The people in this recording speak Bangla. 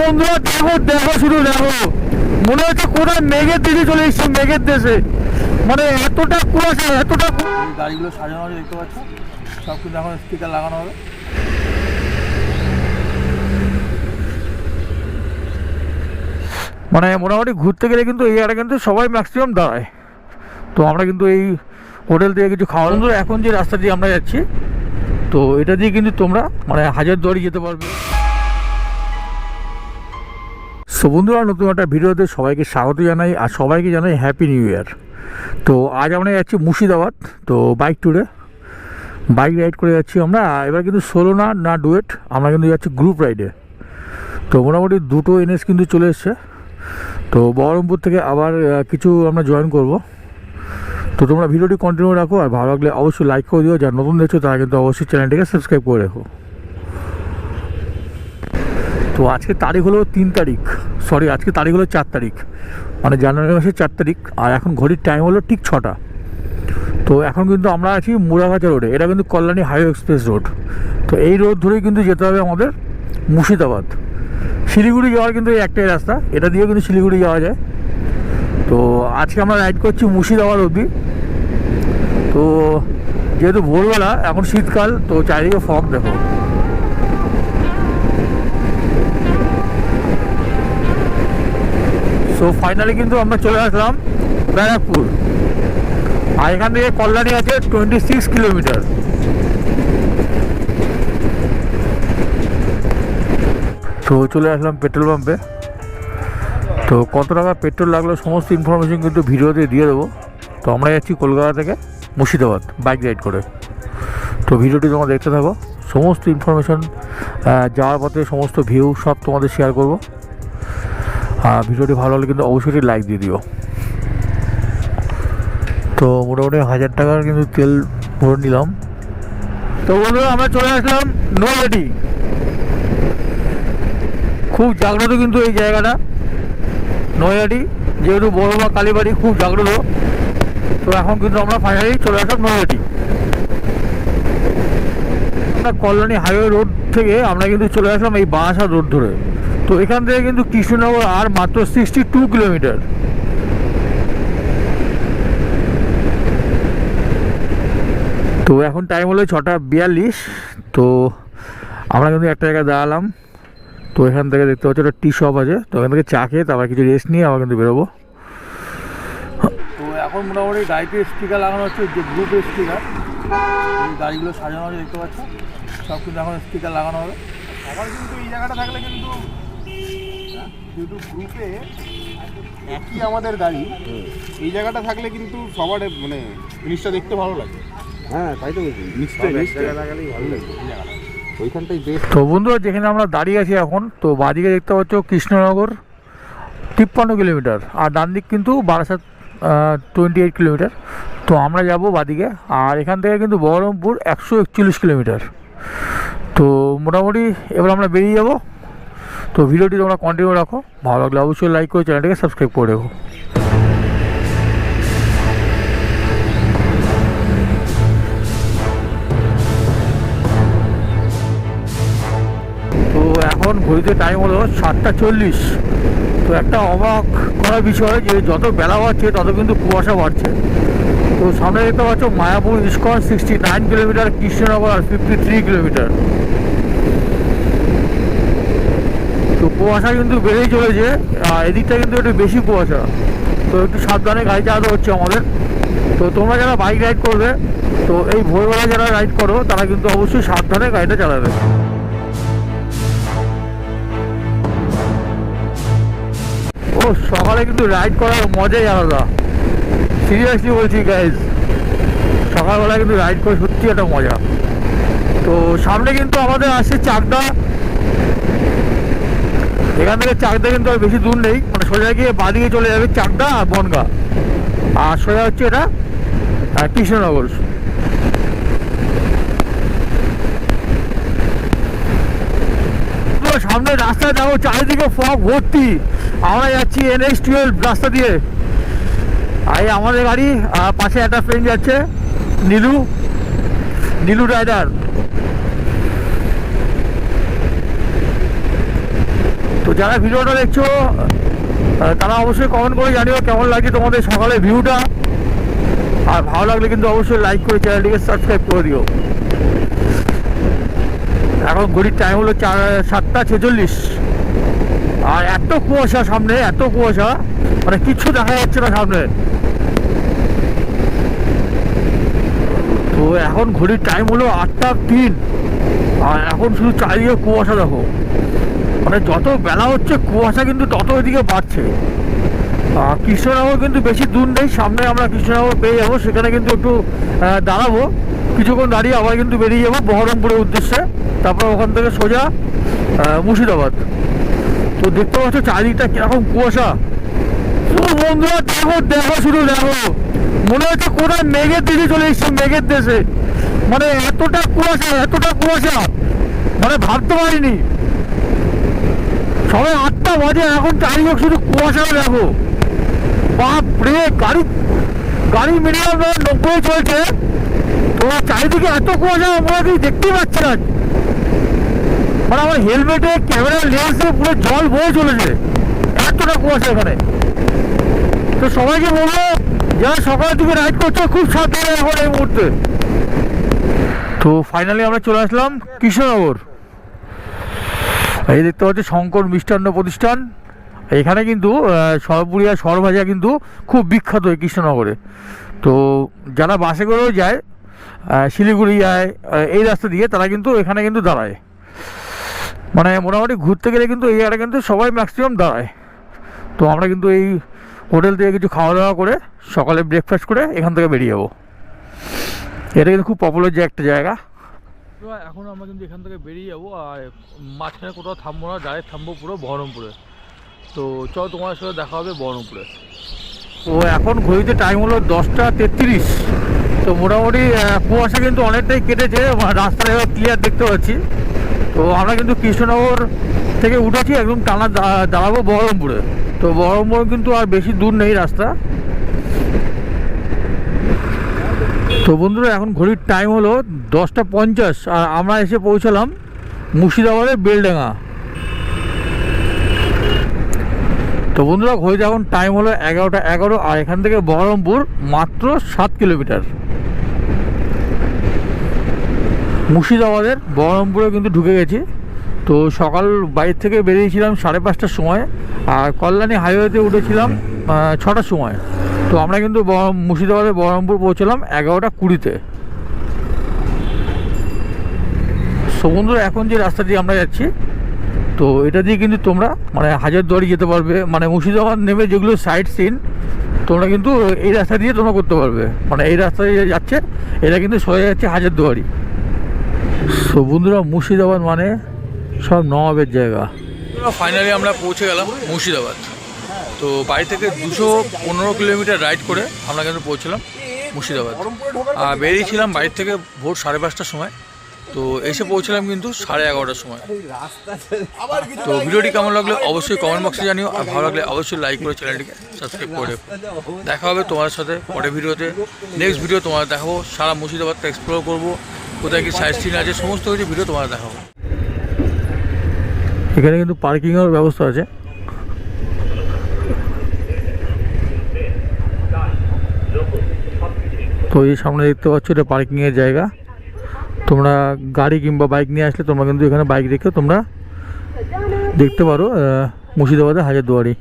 বন্ধুরা দেখো দেখো শুধু দেখো, মনে হচ্ছে কোথায় মেঘের দেশে চলে এসেছি, মেঘের দেশে। মানে এতটা কুয়াশা, এতটা গাড়িগুলো সাজানো আছে দেখতে পাচ্ছ, সব কিন্তু এখন স্টিকার লাগানো হবে। মানে মোটামুটি ঘুরতে গেলে কিন্তু এই জায়গাটা কিন্তু সবাই ম্যাক্সিমাম দাঁড়ায়। তো আমরা কিন্তু এই হোটেল থেকে কিছু খাওয়া দাওয়া, এখন যে রাস্তা দিয়ে আমরা যাচ্ছি তো এটা দিয়ে কিন্তু তোমরা মানে হাজারদুয়ারি যেতে পারবে। সো বন্ধুরা, নতুন একটা ভিডিওতে সবাইকে স্বাগত জানাই আর সবাইকে জানাই হ্যাপি নিউ ইয়ার। তো আজ আমরা যাচ্ছি মুর্শিদাবাদ, তো বাইক ট্যুরে, বাইক রাইড করে যাচ্ছি আমরা। এবার কিন্তু সোলো না ডুয়েট, আমরা কিন্তু যাচ্ছি গ্রুপ রাইডে। তো মোটামুটি দুটো এনএস কিন্তু চলে এসছে। তো বহরমপুর থেকে আবার কিছু আমরা জয়েন করব। তো তোমরা ভিডিওটি কন্টিনিউ রাখো, আর ভালো লাগলে অবশ্যই লাইক করে দিও। যারা নতুন দেখছো তারা কিন্তু অবশ্যই চ্যানেলটিকে সাবস্ক্রাইব করে রাখো। তো আজকে তারিখ হলো 3 তারিখ, সরি আজকে তারিখ হলো 4 তারিখ, মানে জানুয়ারি মাসের 4 তারিখ। আর এখন ঘড়ির টাইম হলো ঠিক 6টা। তো এখন কিন্তু আমরা আছি মুড়াগাছা রোডে, এটা কিন্তু কল্যাণী হাইওয়ে এক্সপ্রেস রোড। তো এই রোড ধরেই কিন্তু যেতে হবে আমাদের মুর্শিদাবাদ। শিলিগুড়ি যাওয়ার কিন্তু এই একটাই রাস্তা, এটা দিয়ে কিন্তু শিলিগুড়ি যাওয়া যায়। তো আজকে আমরা রাইড করছি মুর্শিদাবাদ অবধি। তো যেহেতু ভোরবেলা, এখন শীতকাল, তো চারিদিকে ফগ দেখো। সো ফাইনালি কিন্তু আমরা চলে আসলাম ব্যারাকপুর। আর এখান থেকে কল্যাণী আছে 26 কিলোমিটার। তো চলে আসলাম পেট্রোল পাম্পে। তো কত টাকা পেট্রোল লাগলো সমস্ত ইনফরমেশন কিন্তু ভিডিওতে দিয়ে দেবো। তো আমরা যাচ্ছি কলকাতা থেকে মুর্শিদাবাদ বাইক রাইড করে। তো ভিডিওটি তোমরা দেখতে থাকো, সমস্ত ইনফরমেশন, যাওয়ার পথে সমস্ত ভিউ সব তোমাদের শেয়ার করবো। আর ভিডিওটি ভালো হলে কিন্তু অবশ্যই লাইক দিয়ে দিও। তো মোটামুটি 1000 টাকার কিন্তু তেল ভরে নিলাম। তো বন্ধুরা, আমরা চলে আসলাম নৈহাটি। খুব জাগ্রত কিন্তু এই জায়গাটা নৈহাটি, যেহেতু বড়মা কালীবাড়ি খুব জাগ্রত। তো এখন কিন্তু আমরা ফাইনালি চলে আসলাম নৈহাটি। আমরা কল্যাণী হাইওয়ে রোড থেকে আমরা কিন্তু চলে আসলাম এই বারাসাত রোড ধরে। তো এখান থেকে কিন্তু কৃষ্ণনগর আর মাত্র 62 কিলোমিটার। তো এখন টাইম হলো 6:42। তো আমরা কিন্তু একটা জায়গায় দাঁড়ালাম। তো এখান থেকে দেখতে পাচ্ছি একটা টি শপ আছে, তো এখান থেকে চা খেয়ে তারপর কিছু রেস্ট নিয়ে আবার কিন্তু বেরোবো। তো এখন মোটামুটি গাড়িতে স্টিকার লাগানো হচ্ছে, যে গ্রুপের স্টিকার, গাড়িগুলো সাজানো আছে দেখতে পাচ্ছ, সব কিন্তু এখন স্টিকার লাগানো হবে। আবার কিন্তু এই জায়গাটা থাকলে কিন্তু যেহেতু গ্রুপে একই আমাদের গাড়ি, এই জায়গাটা থাকলে কিন্তু সবার মানে জিনিসটা দেখতে ভালো লাগে। হ্যাঁ তাই তো বলছি, নিশ্চয়ই লাগালেই ভালো লাগবে ওইখানটাই বেস্ট। তো বন্ধুরা, যেখানে আমরা দাঁড়িয়ে আছি এখন, তো বাঁদিকে দেখতে পাচ্ছ কৃষ্ণনগর 53 কিলোমিটার, আর ডান দিক কিন্তু বারাসাত 28 কিলোমিটার। তো আমরা যাব বাঁদিকে। আর এখান থেকে কিন্তু বহরমপুর 141 কিলোমিটার। তো মোটামুটি এবার আমরা বেরিয়ে যাব। তো ভিডিওটি তোমরা কন্টিনিউ রাখো, ভালো লাগলে অবশ্যই লাইক করে চ্যানেলটাকে সাবস্ক্রাইব করে রেখো। তো এখন ঘড়িতে টাইম হলো 7:40। তো একটা অবাক করার বিষয় যে যত বেলা বাড়ছে তত কিন্তু কুয়াশা বাড়ছে। তো সামনে দেখতে পাচ্ছ মায়াপুর ইস্কন 69 কিলোমিটার, কৃষ্ণনগর আর 53 কিলোমিটার। তো কুয়াশা কিন্তু বেড়েই চলেছে, এদিকটা কিন্তু একটু বেশি কুয়াশা। তো একটু সাবধানে গাড়ি চালাতে হচ্ছে আমাদের। তো তোমরা যারা বাইক রাইড করবে, তো এই ভোরবেলা যারা রাইড করো তারা কিন্তু অবশ্যই সাবধানে গাড়িটা চালাবে। ও সকালে কিন্তু রাইড করার মজাই আলাদা, সিরিয়াসলি বলছি গাইজ। সকালবেলা কিন্তু রাইড করে সত্যি একটা মজা। তো সামনে কিন্তু আমাদের আসছে চাকদা। এখান থেকে চাকদা কিন্তু আর বেশি দূর নেই, মানে সোজা গিয়ে বাঁদিকে চলে যাবে চাকদা আর বনগাঁ, আর সোজা হচ্ছে এটা কৃষ্ণনগর। সামনে রাস্তা দেখো, চারিদিকে ফগ ভর্তি। আমরা যাচ্ছি NH-12 রাস্তা দিয়ে। আর আমাদের গাড়ি, পাশে একটা ফ্রেন্ড যাচ্ছে, নীলু রাইডার। তো যারা ভিডিওটা দেখছো তারা অবশ্যই কমেন্ট করে জানিও কেমন লাগছে তোমাদের সকালে ভিউটা। আর ভালো লাগলে কিন্তু অবশ্যই লাইক করে চ্যানেলটিকে সাবস্ক্রাইব করে দিও। এখন ঘড়ির টাইম হলো 7:46। আর এত কুয়াশা সামনে, এত কুয়াশা মানে কিচ্ছু দেখা যাচ্ছে না সামনে। তো এখন ঘড়ির টাইম হলো 8:03। আর এখন শুধু চারিদিকে কুয়াশা দেখো, মানে যত বেলা হচ্ছে কুয়াশা কিন্তু তত ওইদিকে বাড়ছে। কৃষ্ণনগর কিন্তু বেশি দূর নেই, সামনে আমরা কৃষ্ণনগর পেয়ে যাবো। সেখানে কিন্তু একটু দাঁড়াবো, কিছুক্ষণ দাঁড়িয়ে আবার কিন্তু বেরিয়ে যাবো বহরমপুরের উদ্দেশ্যে। তারপর ওখান থেকে সোজা মুর্শিদাবাদ। তো দেখতে পাচ্ছ চারিদিকটা কিরকম কুয়াশা। বন্ধুরা দেখো দেখো, শুধু দেখো, মনে হচ্ছে কোথায় মেঘের দেশে চলে এসছে, মেঘের দেশে। মানে এতটা কুয়াশা, এতটা কুয়াশা মানে ভাবতে পারিনি। সবাই 8টা বাজে, এখন চারিদিক শুধু কুয়াশা দেখো। বাপরে, গাড়ি মিনিমাম 90 চলছে। তো চারিদিকে এত কুয়াশা আমরা কি দেখতেই পাচ্ছি না। মানে আমার হেলমেটে ক্যামেরার লেন্সে পুরো জল বয়ে চলেছে, এতটা কুয়াশা এখানে। তো সবাইকে বলবো যারা সকালের দিকে রাইড করছো খুব সাবধানে এখন এই মুহূর্তে। তো ফাইনালি আমরা চলে আসলাম কৃষ্ণনগর। এই দেখতে পাচ্ছি শঙ্কর মিষ্টান্ন প্রতিষ্ঠান। এখানে কিন্তু সরপুরিয়া সরভাজা কিন্তু খুব বিখ্যাত এই কৃষ্ণনগরে। তো যারা বাসে করেও যায়, শিলিগুড়ি যায় এই রাস্তা দিয়ে, তারা কিন্তু এখানে কিন্তু দাঁড়ায়। মানে মোটামুটি ঘুরতে গেলে কিন্তু এই জায়গাটা কিন্তু সবাই ম্যাক্সিমাম দাঁড়ায়। তো আমরা কিন্তু এই হোটেল থেকে কিছু খাওয়া দাওয়া করে সকালে ব্রেকফাস্ট করে এখান থেকে বেরিয়ে যাবো। এটা কিন্তু খুব পপুলার যে একটা জায়গা। তো এখন আমরা কিন্তু এখান থেকে বেরিয়ে যাবো, আর মাঝখানে কোথাও থামবো না, ডাইরেক্ট থামবো পুরো বহরমপুরে। তো চলো তোমার সাথে দেখা হবে বহরমপুরে। তো এখন ঘড়িতে টাইম হলো 10:33। তো মোটামুটি কুয়াশা কিন্তু অনেকটাই কেটেছে, রাস্তাটা এবার ক্লিয়ার দেখতে পাচ্ছি। তো আমরা কিন্তু কৃষ্ণনগর থেকে উঠেছি, একদম টানা দাঁড়াবো বহরমপুরে। তো বহরমপুর কিন্তু আর বেশি দূর নেই রাস্তা। তো বন্ধুরা এখন ঘড়ির টাইম হলো 10:50, আর আমরা এসে পৌঁছালাম মুর্শিদাবাদের বেলডাঙ্গা। তো বন্ধুরা ঘড়িতে এখন টাইম হলো 11:11, আর এখান থেকে বহরমপুর মাত্র 7 কিলোমিটার। মুর্শিদাবাদের বহরমপুরে কিন্তু ঢুকে গেছি। তো সকাল বাইরে থেকে বেরিয়েছিলাম 5:30টার সময়, আর কল্যাণী হাইওয়েতে উঠেছিলাম 6টার সময়। তো আমরা কিন্তু মুর্শিদাবাদে বহরমপুর পৌঁছলাম 11:20-তে। সো বন্ধুরা এখন যে রাস্তা দিয়ে আমরা যাচ্ছি, তো এটা দিয়ে কিন্তু তোমরা মানে হাজারদুয়ারি যেতে পারবে। মানে মুর্শিদাবাদ নেমে যেগুলো সাইড সিন তোমরা কিন্তু এই রাস্তা দিয়ে তোমরা করতে পারবে। মানে এই রাস্তা দিয়ে যাচ্ছে, এটা কিন্তু সোজা যাচ্ছে হাজারদুয়ারি। সো বন্ধুরা মুর্শিদাবাদ মানে সব নবাবের জায়গা। ফাইনালি আমরা পৌঁছে গেলাম মুর্শিদাবাদ। তো বাড়ি থেকে 215 কিলোমিটার রাইড করে আমরা কিন্তু পৌঁছলাম মুর্শিদাবাদ। আর বেরিয়েছিলাম বাড়ি থেকে ভোর 5:30টার সময়। তো এসে পৌঁছলাম কিন্তু 11:30টার সময়। তো ভিডিওটি কেমন লাগলো অবশ্যই কমেন্ট বক্সে জানিও, আর ভালো লাগলে অবশ্যই লাইক করে চ্যানেলটিকে সাবস্ক্রাইব করে রেখো। দেখা হবে তোমার সাথে পরের ভিডিওতে। নেক্সট ভিডিও তোমার দেখাবো, সারা মুর্শিদাবাদটা এক্সপ্লোর করবো, কোথায় কি সাইড সিন আছে সমস্ত কিছু ভিডিও তোমার দেখাবো। এখানে কিন্তু পার্কিংয়ের ব্যবস্থা আছে। তো এই সামনে দেখতে পাচ্ছ এটা পার্কিংয়ের জায়গা। তোমরা গাড়ি কিংবা বাইক নিয়ে আসলে তোমরা কিন্তু এখানে বাইক রেখে তোমরা দেখতে পারো মুর্শিদাবাদের হাজারদুয়ারি।